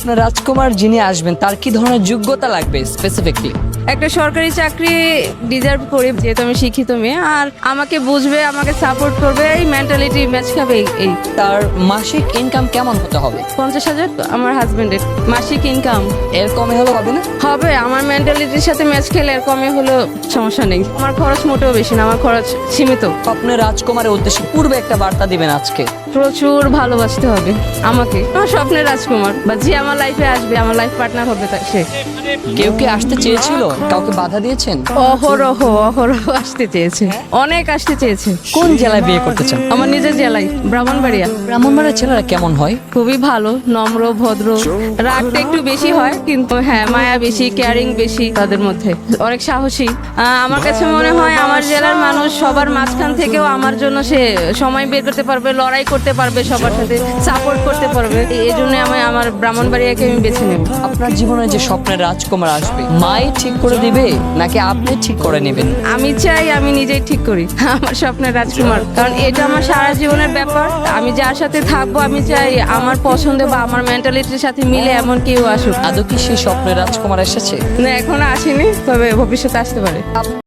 স্বপ্নের রাজকুমার যিনি আসবেন তার কি ধরনের যোগ্যতা লাগবে স্পেসিফিকলি? একটা সরকারি চাকরি ডিজার্ভ করি, যেহেতু আমি শিক্ষিত মেয়ে, আর আমাকে বুঝবে, আমাকে সাপোর্ট করবে, এই মেন্টালিটি ম্যাচ খাবে। এই তার মাসিক ইনকাম কেমন হতে হবে? 50,000 আমার হাজবেন্ডের মাসিক ইনকাম। এর কমে হলে হবে না? হবে, আমার মেন্টালিটির সাথে ম্যাচ খেলে এর কমে হলো সমস্যা নেই। আমার খরচ মোটেও বেশি না, আমার খরচ সীমিত। স্বপ্নের রাজকুমারের উদ্দেশ্যে পূর্বে একটা বার্তা দিবেন আজকে। প্রচুর ভালোবাসতে হবে আমাকে, আমার স্বপ্নের রাজকুমার বা যে আমার লাইফে আসবে, আমার লাইফ পার্টনার হবে সে। কেউ কি আসতে চেয়েছিল? কাউকে বাধা দিয়েছেন? অহরহ অহরহ আসতে চেয়েছে, অনেক আসতে চেয়েছে। কোন জেলায় বিয়ে করতে চান? আমার নিজের জেলায়, ব্রাহ্মণবাড়িয়া। ব্রাহ্মণবাড়িয়ার ছেলেরা কেমন হয়? খুবই ভালো, নম্র, ভদ্র, রাগটা একটু বেশি হয়, কিন্তু হ্যাঁ মায়া বেশি, কেয়ারিং বেশি তাদের মধ্যে, অনেক সাহসী। আমার কাছে মনে হয় আমার জেলার মানুষ সবার মাঝখান থেকেও আমার জন্য সে সময় বের করতে পারবে, লড়াই করতে পারবে, সবার সাথে সাপোর্ট করতে পারবে। এই জন্য আমি আমার ব্রাহ্মণবাড়িয়াকে আমি বেছে নেব। আপনার জীবনে যে স্বপ্নের রাজকুমার আসবে, মাই ঠিক করে দিবে নাকি আপনি ঠিক করে নেবেন? আমি চাই আমি নিজেই ঠিক করি আমার স্বপ্নের রাজকুমার, কারণ এটা আমার সারা জীবনের ব্যাপার। আমি যার সাথে থাকবো আমি চাই আমার পছন্দ বা আমার মেন্টালিটির সাথে মিলে এমন কেউ আসুক। আদৌ কি সেই স্বপ্নের রাজকুমার এসেছে? না, এখনো আসেনি, তবে ভবিষ্যতে আসতে পারে।